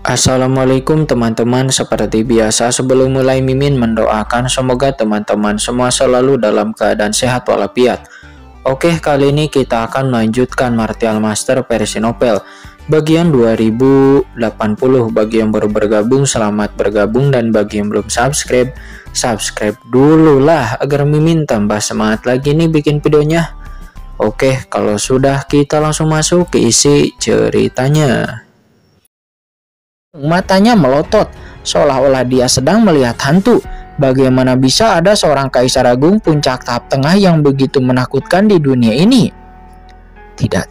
Assalamualaikum teman-teman, seperti biasa sebelum mulai Mimin mendoakan semoga teman-teman semua selalu dalam keadaan sehat walafiat. Oke, kali ini kita akan melanjutkan Martial Master versi novel bagian 2080. Bagi yang baru bergabung, selamat bergabung, dan bagi yang belum subscribe, subscribe dulu lah agar Mimin tambah semangat lagi nih bikin videonya. Oke, kalau sudah kita langsung masuk ke isi ceritanya. Matanya melotot, seolah-olah dia sedang melihat hantu. Bagaimana bisa ada seorang kaisar agung puncak tahap tengah yang begitu menakutkan di dunia ini? Tidak,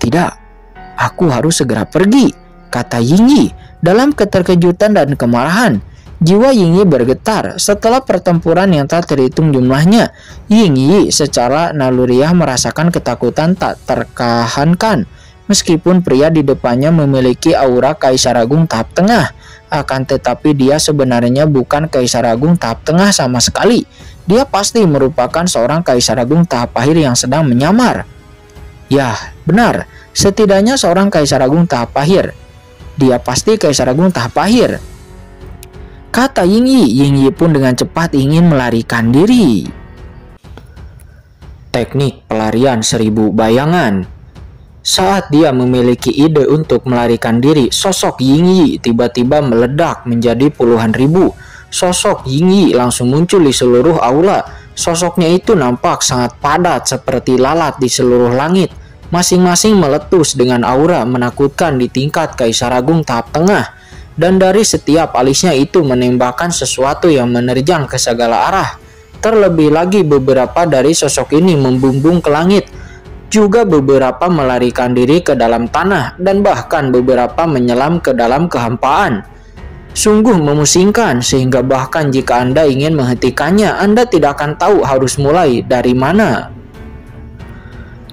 aku harus segera pergi, kata Yingyi dalam keterkejutan dan kemarahan. Jiwa Yingyi bergetar setelah pertempuran yang tak terhitung jumlahnya. Yingyi secara naluriah merasakan ketakutan tak terkahankan. Meskipun pria di depannya memiliki aura kaisar agung tahap tengah, akan tetapi dia sebenarnya bukan kaisar agung tahap tengah sama sekali. Dia pasti merupakan seorang kaisar agung tahap akhir yang sedang menyamar. Ya, benar, setidaknya seorang kaisar agung tahap akhir. Dia pasti kaisar agung tahap akhir, kata Yingyi. Yingyi pun dengan cepat ingin melarikan diri. Teknik pelarian 1000 bayangan. Saat dia memiliki ide untuk melarikan diri, sosok Yingyi tiba-tiba meledak menjadi puluhan ribu. Sosok Yingyi langsung muncul di seluruh aula. Sosoknya itu nampak sangat padat seperti lalat di seluruh langit. Masing-masing meletus dengan aura menakutkan di tingkat kaisar agung tahap tengah. Dan dari setiap alisnya itu menembakkan sesuatu yang menerjang ke segala arah. Terlebih lagi beberapa dari sosok ini membumbung ke langit. Juga beberapa melarikan diri ke dalam tanah dan bahkan beberapa menyelam ke dalam kehampaan. Sungguh memusingkan sehingga bahkan jika Anda ingin menghentikannya, Anda tidak akan tahu harus mulai dari mana.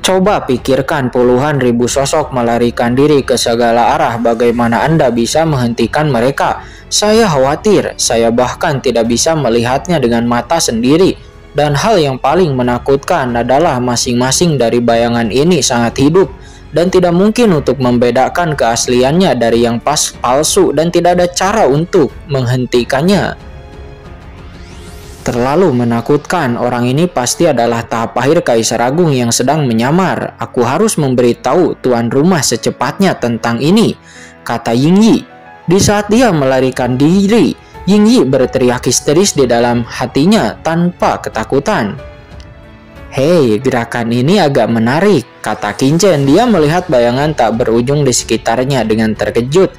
Coba pikirkan puluhan ribu sosok melarikan diri ke segala arah, bagaimana Anda bisa menghentikan mereka? Saya khawatir, saya bahkan tidak bisa melihatnya dengan mata sendiri. Dan hal yang paling menakutkan adalah masing-masing dari bayangan ini sangat hidup dan tidak mungkin untuk membedakan keasliannya dari yang palsu dan tidak ada cara untuk menghentikannya. Terlalu menakutkan, orang ini pasti adalah tahap akhir kaisar agung yang sedang menyamar. Aku harus memberitahu tuan rumah secepatnya tentang ini, kata Yingyi. Di saat dia melarikan diri, Yingyi berteriak histeris di dalam hatinya tanpa ketakutan. Hei, gerakan ini agak menarik, kata Qinchen. Dia melihat bayangan tak berujung di sekitarnya dengan terkejut.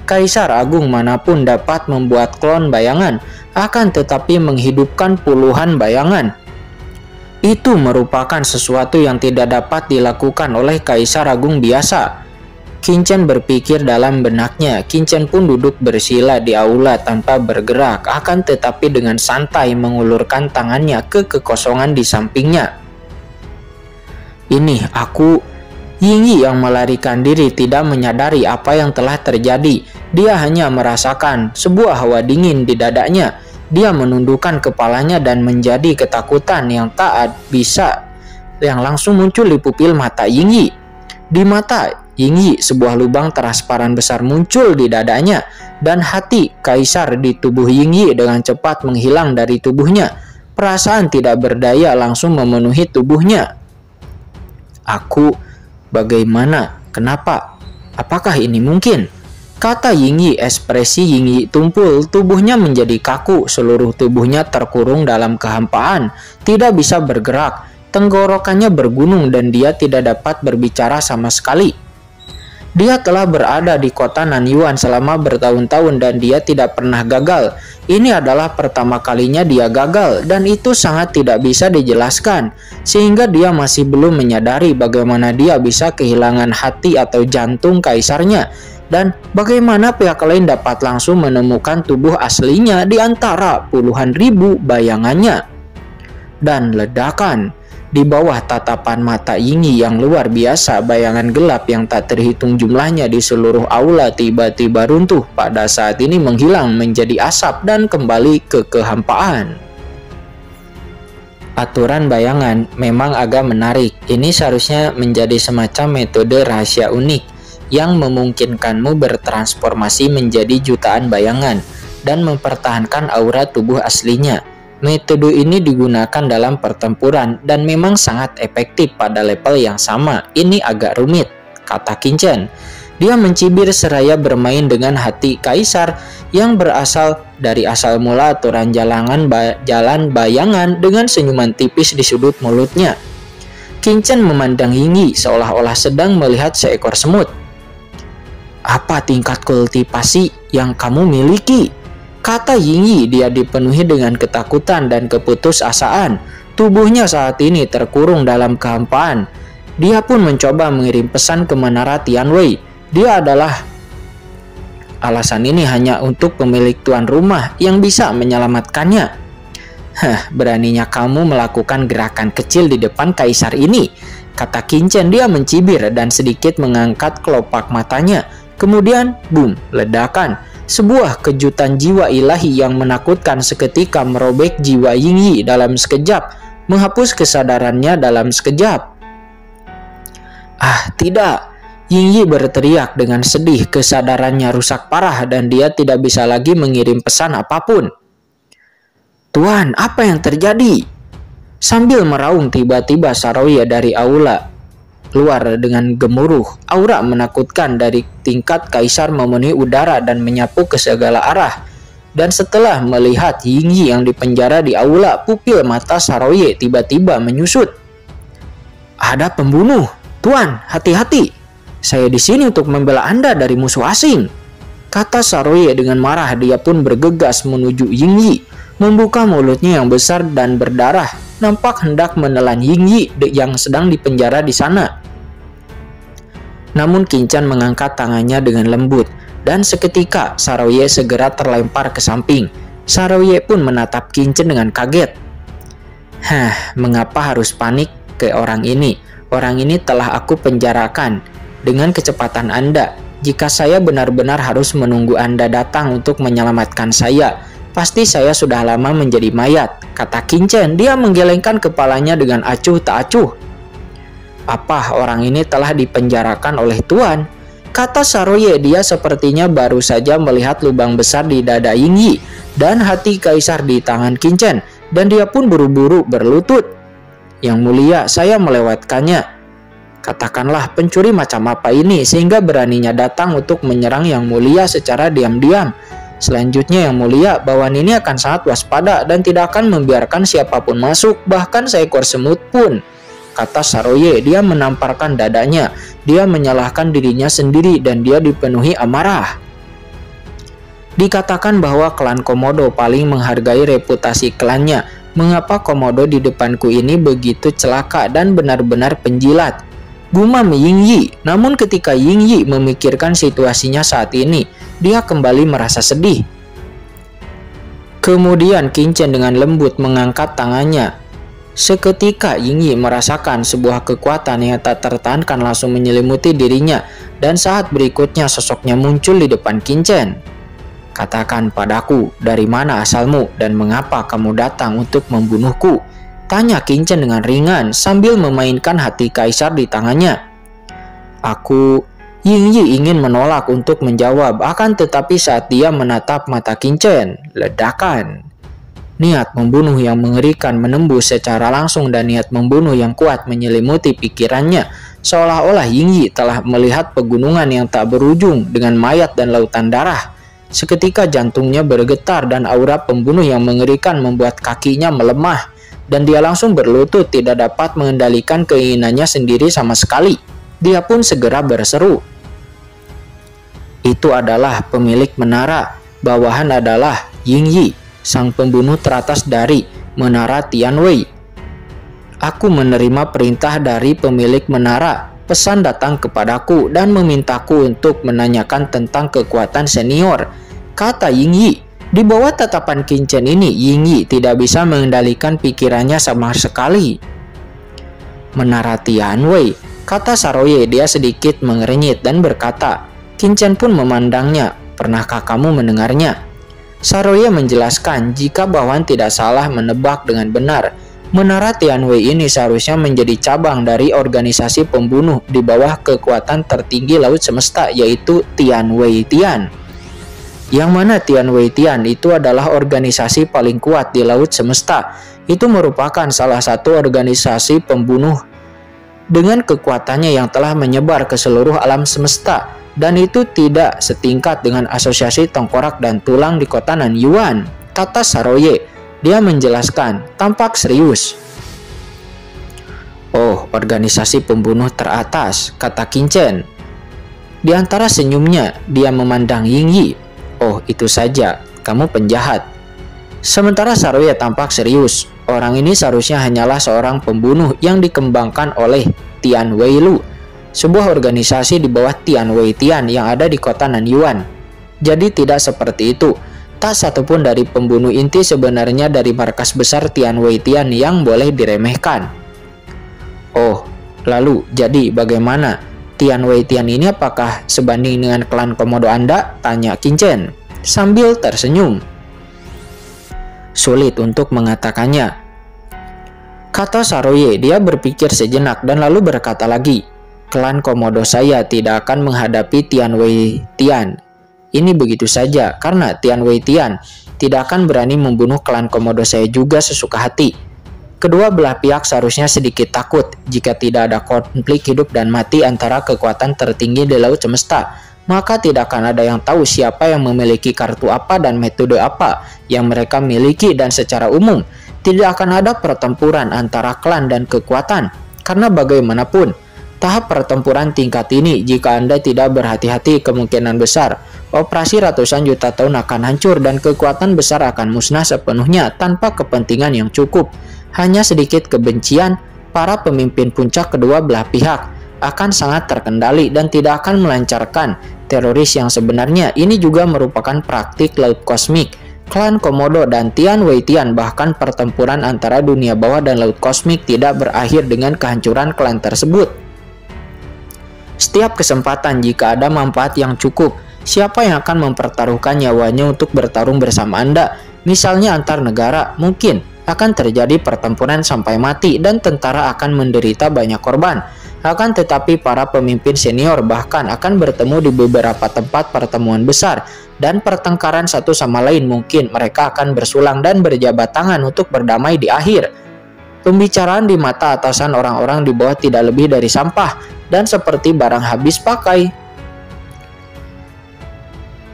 Kaisar agung manapun dapat membuat klon bayangan, akan tetapi menghidupkan puluhan bayangan. Itu merupakan sesuatu yang tidak dapat dilakukan oleh kaisar agung biasa. Qinchen berpikir dalam benaknya. Qinchen pun duduk bersila di aula tanpa bergerak, akan tetapi dengan santai mengulurkan tangannya ke kekosongan di sampingnya. Ini aku. Yingyi yang melarikan diri tidak menyadari apa yang telah terjadi. Dia hanya merasakan sebuah hawa dingin di dadanya. Dia menundukkan kepalanya dan menjadi ketakutan yang tak bisa yang langsung muncul di pupil mata Yingyi. Di mata Yingyi, sebuah lubang transparan besar muncul di dadanya, dan hati kaisar di tubuh Yingyi dengan cepat menghilang dari tubuhnya. Perasaan tidak berdaya langsung memenuhi tubuhnya. Aku, bagaimana? Kenapa? Apakah ini mungkin? Kata Yingyi. Ekspresi Yingyi tumpul, tubuhnya menjadi kaku, seluruh tubuhnya terkurung dalam kehampaan, tidak bisa bergerak. Tenggorokannya bergunung dan dia tidak dapat berbicara sama sekali. Dia telah berada di kota Nanyuan selama bertahun-tahun dan dia tidak pernah gagal. Ini adalah pertama kalinya dia gagal dan itu sangat tidak bisa dijelaskan. Sehingga dia masih belum menyadari bagaimana dia bisa kehilangan hati atau jantung kaisarnya. Dan bagaimana pihak lain dapat langsung menemukan tubuh aslinya di antara puluhan ribu bayangannya. Dan ledakan. Di bawah tatapan mata Yingyi yang luar biasa, bayangan gelap yang tak terhitung jumlahnya di seluruh aula tiba-tiba runtuh, pada saat ini menghilang menjadi asap dan kembali ke kehampaan. Aturan bayangan memang agak menarik. Ini seharusnya menjadi semacam metode rahasia unik yang memungkinkanmu bertransformasi menjadi jutaan bayangan dan mempertahankan aura tubuh aslinya. Metode ini digunakan dalam pertempuran dan memang sangat efektif pada level yang sama. Ini agak rumit, kata Qin-Chen. Dia mencibir seraya bermain dengan hati kaisar yang berasal dari asal mula aturan jalan bayangan dengan senyuman tipis di sudut mulutnya. Qin-Chen memandang Ying Yi seolah-olah sedang melihat seekor semut. Apa tingkat kultivasi yang kamu miliki? Kata Ying Yi. Dia dipenuhi dengan ketakutan dan keputusasaan. Tubuhnya saat ini terkurung dalam kehampaan. Dia pun mencoba mengirim pesan ke Menara Tianwei. Dia adalah alasan ini hanya untuk pemilik tuan rumah yang bisa menyelamatkannya. Beraninya kamu melakukan gerakan kecil di depan kaisar ini, kata Qin-Chen. Dia mencibir dan sedikit mengangkat kelopak matanya. Kemudian, boom, ledakan. Sebuah kejutan jiwa ilahi yang menakutkan seketika merobek jiwa Ying Yi dalam sekejap, menghapus kesadarannya dalam sekejap. Ah, tidak! Ying Yi berteriak dengan sedih. Kesadarannya rusak parah dan dia tidak bisa lagi mengirim pesan apapun. Tuan, apa yang terjadi? Sambil meraung, tiba-tiba Saroye dari aula keluar dengan gemuruh. Aura menakutkan dari tingkat kaisar memenuhi udara dan menyapu ke segala arah. Dan setelah melihat Ying Yi yang dipenjara di aula, pupil mata Saroye tiba-tiba menyusut. Ada pembunuh. Tuan, hati-hati. Saya di sini untuk membela Anda dari musuh asing, kata Saroye dengan marah. Dia pun bergegas menuju Ying Yi, membuka mulutnya yang besar dan berdarah, nampak hendak menelan Ying Yi yang sedang dipenjara di sana. Namun Qin-Chen mengangkat tangannya dengan lembut, dan seketika Saroye segera terlempar ke samping. Saroye pun menatap Qin-Chen dengan kaget. Mengapa harus panik ke orang ini? Orang ini telah aku penjarakan dengan kecepatan Anda. Jika saya benar-benar harus menunggu Anda datang untuk menyelamatkan saya, pasti saya sudah lama menjadi mayat, kata Qin-Chen. Dia menggelengkan kepalanya dengan acuh tak acuh. Apa orang ini telah dipenjarakan oleh Tuan? Kata Saroye. Dia sepertinya baru saja melihat lubang besar di dada Ying Yi dan hati kaisar di tangan Qin-Chen, dan dia pun buru-buru berlutut. Yang mulia, saya melewatkannya. Katakanlah pencuri macam apa ini sehingga beraninya datang untuk menyerang Yang Mulia secara diam-diam. Selanjutnya Yang Mulia, bawahan ini akan sangat waspada dan tidak akan membiarkan siapapun masuk, bahkan seekor semut pun, kata Saroye. Dia menamparkan dadanya. Dia menyalahkan dirinya sendiri dan dia dipenuhi amarah. Dikatakan bahwa klan Komodo paling menghargai reputasi klannya. Mengapa Komodo di depanku ini begitu celaka dan benar-benar penjilat? Gumam Ying Yi. Namun ketika Ying Yi memikirkan situasinya saat ini, dia kembali merasa sedih. Kemudian Qin-Chen dengan lembut mengangkat tangannya. Seketika Ying Yi merasakan sebuah kekuatan yang tak tertahankan langsung menyelimuti dirinya, dan saat berikutnya sosoknya muncul di depan Qin-Chen. Katakan padaku, dari mana asalmu dan mengapa kamu datang untuk membunuhku? Tanya Qin-Chen dengan ringan sambil memainkan hati kaisar di tangannya. Ying Yi ingin menolak untuk menjawab, akan tetapi saat dia menatap mata Qin-Chen, ledakan. Niat membunuh yang mengerikan menembus secara langsung dan niat membunuh yang kuat menyelimuti pikirannya. Seolah-olah Ying Yi telah melihat pegunungan yang tak berujung dengan mayat dan lautan darah. Seketika jantungnya bergetar dan aura pembunuh yang mengerikan membuat kakinya melemah. Dan dia langsung berlutut, tidak dapat mengendalikan keinginannya sendiri sama sekali. Dia pun segera berseru. Itu adalah pemilik menara. Bawahan adalah Ying Yi, sang pembunuh teratas dari Menara Tianwei. Aku menerima perintah dari pemilik menara. Pesan datang kepadaku dan memintaku untuk menanyakan tentang kekuatan senior, kata Ying Yi. Di bawah tatapan Qin-Chen ini, Ying Yi tidak bisa mengendalikan pikirannya sama sekali. Menara Tianwei, kata Saroye. Dia sedikit mengernyit dan berkata. Qin-Chen pun memandangnya. Pernahkah kamu mendengarnya? Saroye menjelaskan jika bawahan tidak salah menebak dengan benar. Menara Tianwei ini seharusnya menjadi cabang dari organisasi pembunuh di bawah kekuatan tertinggi laut semesta, yaitu Tianwei Tian. Yang mana Tianwei Tian itu adalah organisasi paling kuat di laut semesta. Itu merupakan salah satu organisasi pembunuh dengan kekuatannya yang telah menyebar ke seluruh alam semesta, dan itu tidak setingkat dengan asosiasi tengkorak dan tulang di kota Nanyuan, kata Saroye. Dia menjelaskan, tampak serius. Oh, organisasi pembunuh teratas, kata Qinchen. Di antara senyumnya, dia memandang Yingyi. Oh, itu saja, kamu penjahat. Sementara Saroye tampak serius. Orang ini seharusnya hanyalah seorang pembunuh yang dikembangkan oleh Tianwei Lu, sebuah organisasi di bawah Tianwei Tian yang ada di kota Nanyuan. Jadi tidak seperti itu. Tak satupun dari pembunuh inti sebenarnya dari markas besar Tianwei Tian yang boleh diremehkan. Oh, lalu jadi bagaimana? Tianwei Tian ini apakah sebanding dengan klan Komodo Anda? Tanya Qinchen sambil tersenyum. Sulit untuk mengatakannya, kata Saroye. Dia berpikir sejenak dan lalu berkata lagi, klan Komodo saya tidak akan menghadapi Tianwei Tian. Ini begitu saja, karena Tianwei Tian tidak akan berani membunuh klan Komodo saya juga sesuka hati. Kedua belah pihak seharusnya sedikit takut jika tidak ada konflik hidup dan mati antara kekuatan tertinggi di laut semesta. Maka tidak akan ada yang tahu siapa yang memiliki kartu apa dan metode apa yang mereka miliki, dan secara umum tidak akan ada pertempuran antara klan dan kekuatan. Karena bagaimanapun, tahap pertempuran tingkat ini, jika Anda tidak berhati-hati, kemungkinan besar operasi ratusan juta tahun akan hancur dan kekuatan besar akan musnah sepenuhnya tanpa kepentingan yang cukup. Hanya sedikit kebencian, para pemimpin puncak kedua belah pihak akan sangat terkendali dan tidak akan melancarkan teroris yang sebenarnya. Ini juga merupakan praktik laut kosmik klan Komodo dan Tianwei Tian. Bahkan pertempuran antara dunia bawah dan laut kosmik tidak berakhir dengan kehancuran klan tersebut. Setiap kesempatan, jika ada manfaat yang cukup, siapa yang akan mempertaruhkan nyawanya untuk bertarung bersama Anda? Misalnya antar negara, mungkin akan terjadi pertempuran sampai mati dan tentara akan menderita banyak korban. Akan tetapi para pemimpin senior bahkan akan bertemu di beberapa tempat pertemuan besar dan pertengkaran satu sama lain. Mungkin mereka akan bersulang dan berjabat tangan untuk berdamai di akhir. Pembicaraan di mata atasan orang-orang di bawah tidak lebih dari sampah dan seperti barang habis pakai.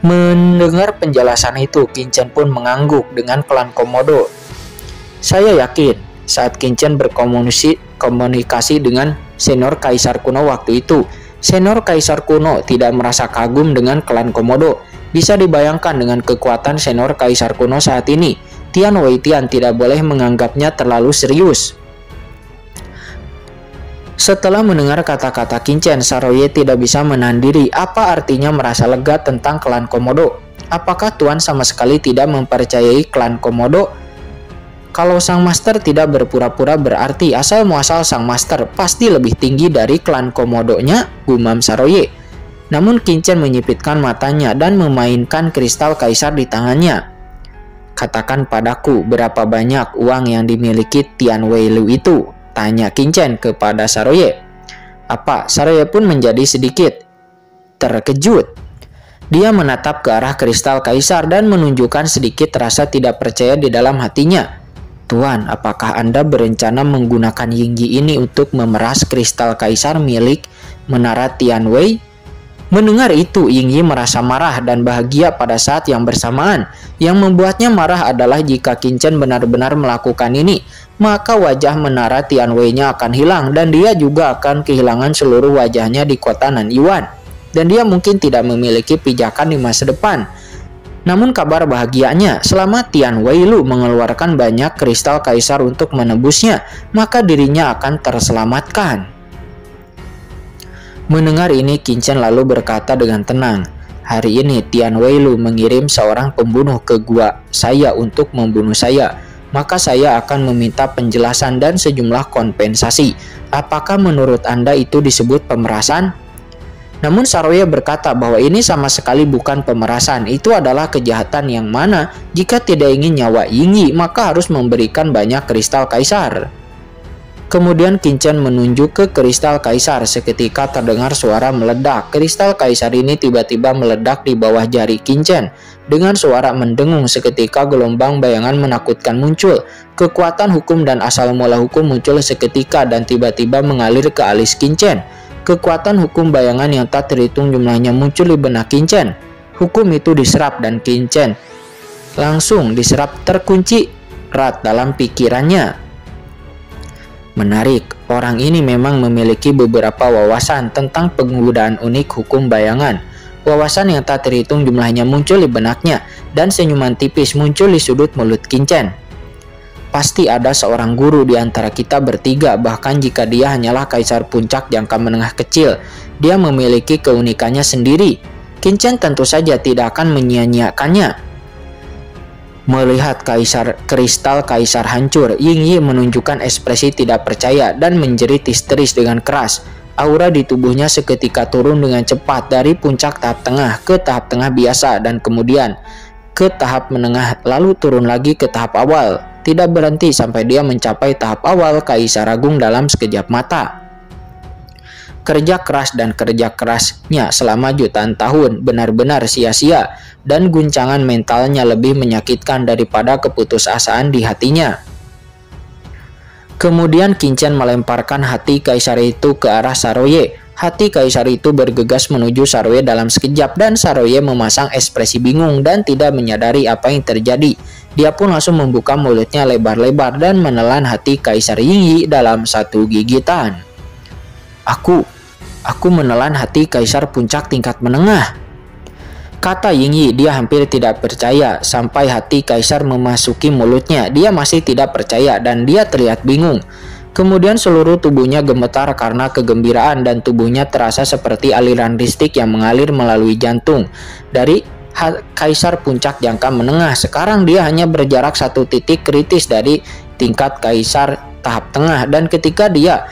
Mendengar penjelasan itu, Qinchen pun mengangguk dengan klan Komodo. Saya yakin saat Qinchen berkomunikasi dengan senior kaisar kuno waktu itu, senior kaisar kuno tidak merasa kagum dengan klan Komodo. Bisa dibayangkan dengan kekuatan senior kaisar kuno saat ini, Tianwei Tian tidak boleh menganggapnya terlalu serius. Setelah mendengar kata-kata Qinchen, Saroye tidak bisa menahan diri. Apa artinya merasa lega tentang klan Komodo? Apakah Tuan sama sekali tidak mempercayai klan Komodo? Kalau sang master tidak berpura-pura, berarti asal muasal sang master pasti lebih tinggi dari klan Komodonya, gumam Saroye. Namun Qinchen menyipitkan matanya dan memainkan kristal kaisar di tangannya. Katakan padaku berapa banyak uang yang dimiliki Tianwei Lu itu? Tanya Qinchen kepada Saroye. Apa? Saroye pun menjadi sedikit terkejut. Dia menatap ke arah kristal kaisar dan menunjukkan sedikit rasa tidak percaya di dalam hatinya. Tuan, apakah Anda berencana menggunakan Yingyi ini untuk memeras kristal kaisar milik menara Tianwei? Mendengar itu, Yingyi merasa marah dan bahagia pada saat yang bersamaan. Yang membuatnya marah adalah jika Qinchen benar-benar melakukan ini, maka wajah menara Tianwei-nya akan hilang dan dia juga akan kehilangan seluruh wajahnya di kota Nanyuan. Dan dia mungkin tidak memiliki pijakan di masa depan. Namun kabar bahagianya, selama Tianwei Lu mengeluarkan banyak kristal kaisar untuk menebusnya, maka dirinya akan terselamatkan. Mendengar ini, Qinchen lalu berkata dengan tenang, hari ini Tianwei Lu mengirim seorang pembunuh ke gua saya untuk membunuh saya. Maka saya akan meminta penjelasan dan sejumlah kompensasi. Apakah menurut Anda itu disebut pemerasan? Namun Saroye berkata bahwa ini sama sekali bukan pemerasan, itu adalah kejahatan yang mana jika tidak ingin nyawa Yingyi maka harus memberikan banyak kristal kaisar. Kemudian Qinchen menunjuk ke kristal kaisar. Seketika terdengar suara meledak. Kristal kaisar ini tiba-tiba meledak di bawah jari Qinchen. Dengan suara mendengung, seketika gelombang bayangan menakutkan muncul. Kekuatan hukum dan asal mula hukum muncul seketika dan tiba-tiba mengalir ke alis Qinchen. Kekuatan hukum bayangan yang tak terhitung jumlahnya muncul di benak Qinchen. Hukum itu diserap dan Qinchen langsung diserap terkunci erat dalam pikirannya. Menarik, orang ini memang memiliki beberapa wawasan tentang penggunaan unik hukum bayangan. Wawasan yang tak terhitung jumlahnya muncul di benaknya, dan senyuman tipis muncul di sudut mulut Qinchen. Pasti ada seorang guru di antara kita bertiga, bahkan jika dia hanyalah kaisar puncak jangka menengah kecil, dia memiliki keunikannya sendiri. Qinchen tentu saja tidak akan menyia-nyiakannya. Melihat kristal kaisar hancur, Yingyi menunjukkan ekspresi tidak percaya dan menjerit histeris dengan keras. Aura di tubuhnya seketika turun dengan cepat dari puncak tahap tengah ke tahap tengah biasa dan kemudian ke tahap menengah, lalu turun lagi ke tahap awal. Tidak berhenti sampai dia mencapai tahap awal Kaisar Agung dalam sekejap mata. Kerja keras dan kerja kerasnya selama jutaan tahun benar-benar sia-sia, dan guncangan mentalnya lebih menyakitkan daripada keputusasaan di hatinya. Kemudian Qinchen melemparkan hati kaisar itu ke arah Saroye. Hati kaisar itu bergegas menuju Saroye dalam sekejap dan Saroye memasang ekspresi bingung dan tidak menyadari apa yang terjadi. Dia pun langsung membuka mulutnya lebar-lebar dan menelan hati Kaisar Yingyi dalam satu gigitan. Aku menelan hati kaisar puncak tingkat menengah, kata Yingyi. Dia hampir tidak percaya sampai hati kaisar memasuki mulutnya. Dia masih tidak percaya dan dia terlihat bingung. Kemudian seluruh tubuhnya gemetar karena kegembiraan dan tubuhnya terasa seperti aliran listrik yang mengalir melalui jantung. Dari kaisar puncak jangka menengah, sekarang dia hanya berjarak satu titik kritis dari tingkat kaisar tahap tengah, dan ketika dia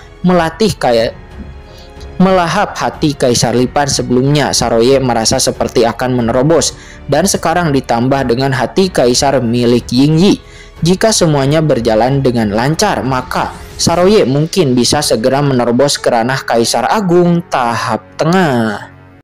melahap hati kaisar lipan sebelumnya, Saroye merasa seperti akan menerobos, dan sekarang ditambah dengan hati kaisar milik Yingyi. Jika semuanya berjalan dengan lancar, maka Saroye mungkin bisa segera menerobos ke ranah Kaisar Agung tahap tengah.